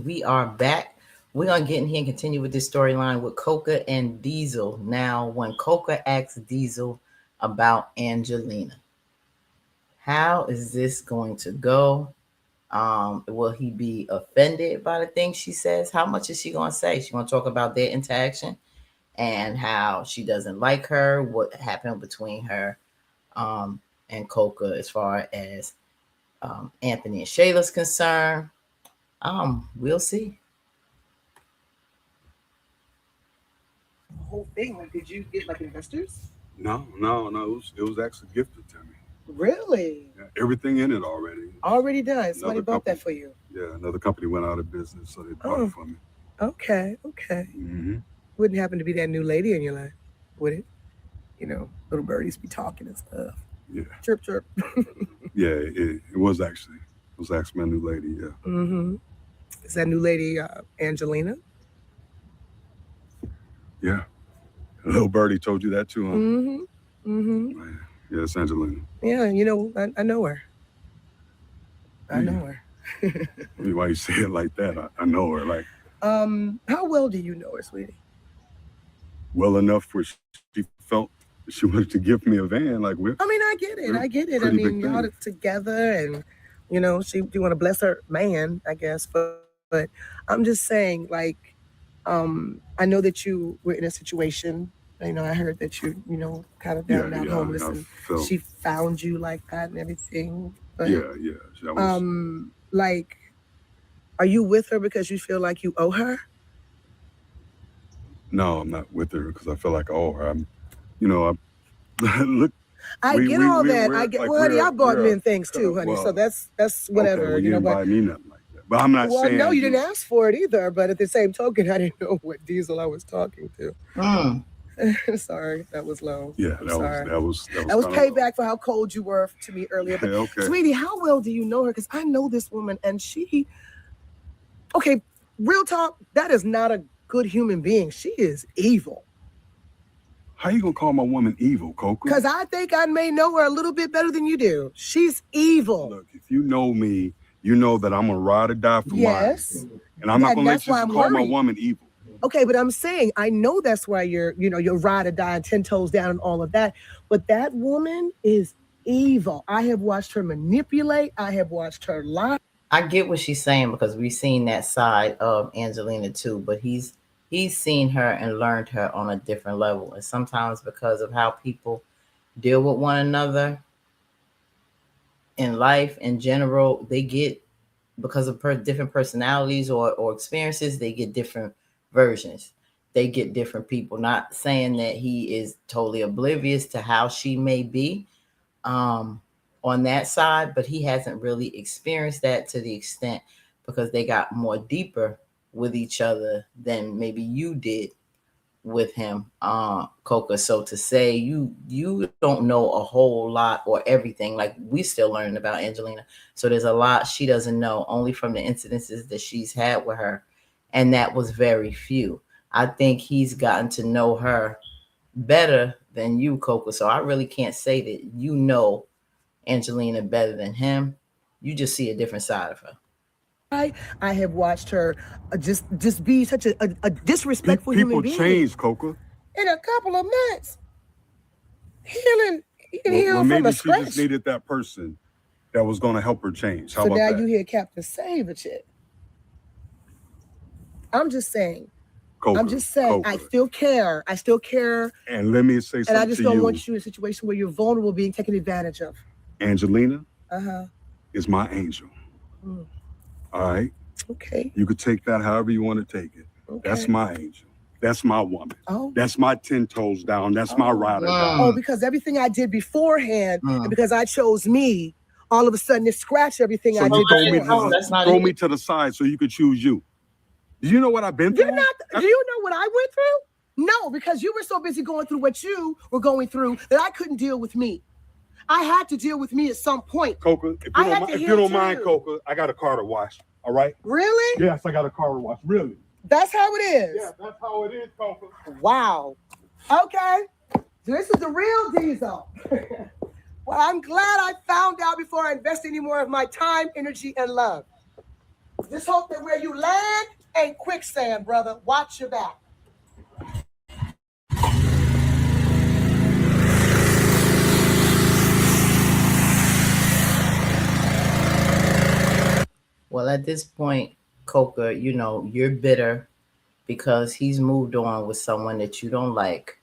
We are back. We're gonna get in here and continue with this storyline with Coca and Diesel. Now, when Coca asks Diesel about Angelina, how is this going to go? Will he be offended by the things she says? How much is she gonna say? She gonna talk about their interaction and how she doesn't like her, what happened between her and Coca as far as Anthony and Shayla's concerned. We'll see. Whole thing. Like, did you get like investors? No. It was actually gifted to me. Really? Yeah, everything in it already. Already done. Somebody Another bought that company- for you. Yeah, another company went out of business, so they bought it for me. Okay. Mm-hmm. Wouldn't happen to be that new lady in your life, would it? You know, little birdies be talking and stuff. Yeah. Chirp, chirp. Yeah, it was actually. It was actually my new lady, yeah. Mm-hmm. Is that new lady Angelina? Yeah. Little birdie told you that too, huh? Mm-hmm. Yeah, it's Angelina. Yeah, you know, I know her. I know her. I mean, why you say it like that? I know her, like. How well do you know her, sweetie? Well enough where she felt she wanted to give me a van. Like I get it. I mean, y'all together, and you know, you want to bless her man, I guess. But I'm just saying, like, I know that you were in a situation. You know, I heard that you know, kind of down and out homeless, and she found you like that and everything. But, yeah. That was... like, are you with her because you feel like you owe her? No, I'm not with her because I feel like I owe her. Look. I get all that. I get, well, honey, I bought men things too, honey. So that's whatever. Okay, well, you didn't buy me nothing like that. But I'm not saying. Well, no, you didn't ask for it either. But at the same token, I didn't know what Diesel I was talking to. Sorry, that was low. Yeah, that was payback for how cold you were to me earlier. But, okay. Sweetie, how well do you know her? Because I know this woman, and she. Okay, real talk. That is not a good human being. She is evil. How you gonna call my woman evil, Coca? Because I think I may know her a little bit better than you do. She's evil. Look, if you know me, you know that I'm a ride or die for mine. And I'm not gonna let you call my woman evil. Okay, but I'm saying I know that's why you're ride or die, 10 toes down and all of that. But that woman is evil. I have watched her manipulate. I have watched her lie. I get what she's saying because we've seen that side of Angelina too, but he's seen her and learned her on a different level. And sometimes because of how people deal with one another in life in general, they get, because of different personalities or experiences, they get different versions. They get different people. Not saying that he is totally oblivious to how she may be on that side, but he hasn't really experienced that to the extent because they got more deeper with each other than maybe you did with him, Coca. So to say you don't know a whole lot or everything, like we still learning about Angelina. So there's a lot she doesn't know, only from the incidences that she's had with her. And that was very few. I think he's gotten to know her better than you, Coca. So I really can't say that you know Angelina better than him. You just see a different side of her. I have watched her just be such a disrespectful human being. People change, Coca. In a couple of months. Healing, you can heal from a scratch. Maybe she just needed that person that was going to help her change. How about that? So now you hear Captain Save a chick. I'm just saying. Coca, Coca. I still care. And let me say something to you. And I just don't want you in a situation where you're vulnerable, being taken advantage of. Angelina is my angel. All right? Okay. You could take that however you want to take it. Okay. That's my angel. That's my woman. Oh. That's my 10 toes down. That's my ride or die. Oh, because everything I did beforehand, and because I chose me, all of a sudden it scratched everything I did before. Throw me to the side so you could choose you. Do you know what I've been through? Do you know what I went through? No, because you were so busy going through what you were going through that I couldn't deal with me. I had to deal with me at some point. Coca, if you don't mind, Coca, I got a car to wash. All right? Really? Yes, I got a car to wash. Really? That's how it is? Yeah, that's how it is, Coca. Wow. Okay. This is the real Diesel. Well, I'm glad I found out before I invest any more of my time, energy, and love. Just hope that where you land ain't quicksand, brother. Watch your back. Well, at this point, Coca, you're bitter because he's moved on with someone that you don't like,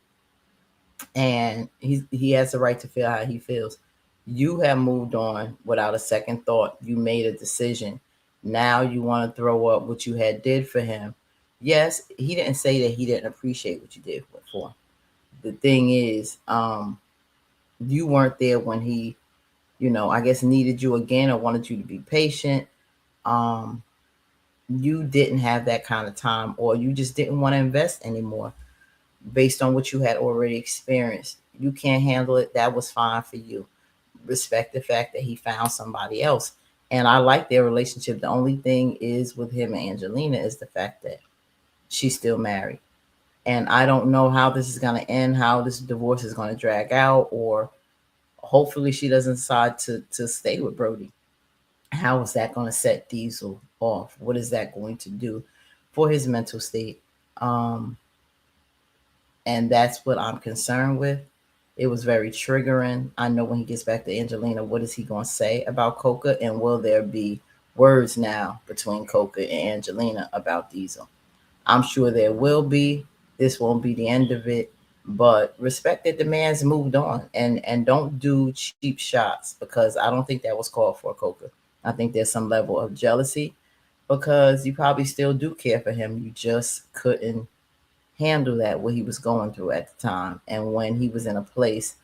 and he has the right to feel how he feels. You have moved on without a second thought. You made a decision. Now you want to throw up what you had did for him. Yes, he didn't say that he didn't appreciate what you did for him. The thing is, you weren't there when he, I guess needed you again or wanted you to be patient. Um, you didn't have that kind of time, or you just didn't want to invest anymore based on what you had already experienced. You can't handle it. That was fine for you. Respect the fact that he found somebody else. And I like their relationship. The only thing is with him and Angelina is the fact that she's still married. And I don't know how this is going to end, how this divorce is going to drag out, or hopefully she doesn't decide to stay with Brody. How is that going to set Diesel off? What is that going to do for his mental state? Um, and that's what I'm concerned with. It was very triggering. I know when he gets back to Angelina, what is he going to say about Coca? And will there be words now between Coca and Angelina about Diesel? I'm sure there will be. This won't be the end of it. But respect that the man's moved on, and don't do cheap shots, because I don't think that was called for, Coca. I think there's some level of jealousy because you probably still do care for him. You just couldn't handle that, what he was going through at the time. And when he was in a place,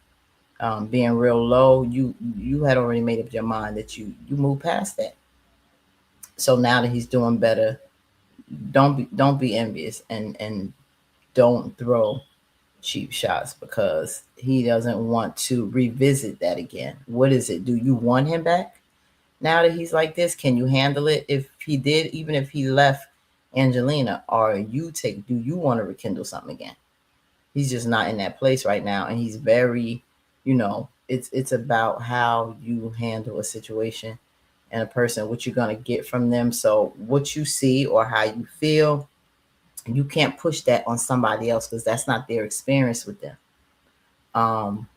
being real low, you had already made up your mind that you moved past that. So now that he's doing better, don't be envious, and don't throw cheap shots because he doesn't want to revisit that again. What is it? Do you want him back now that he's like this? Can you handle it? If he did, even if he left Angelina, or do you want to rekindle something again? He's just not in that place right now, and he's very, it's about how you handle a situation and a person, what you're going to get from them. So what you see or how you feel, you can't push that on somebody else because that's not their experience with them. um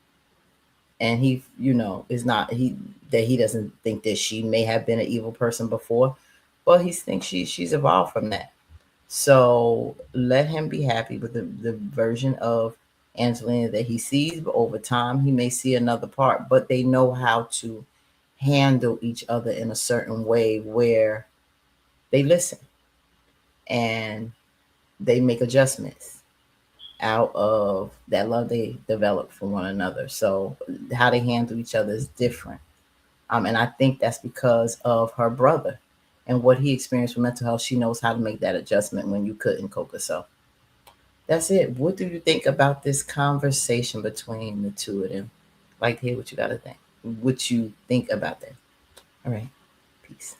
and he, is not he doesn't think that she may have been an evil person before, but he thinks she's evolved from that. So let him be happy with the version of Angelina that he sees, but over time he may see another part. But they know how to handle each other in a certain way where they listen and they make adjustments out of that love they develop for one another. So how they handle each other is different. And I think that's because of her brother and what he experienced with mental health. She knows how to make that adjustment when you couldn't, Coca. So that's it. What do you think about this conversation between the two of them? Like to hear what you got to think. What you think about that. All right. Peace.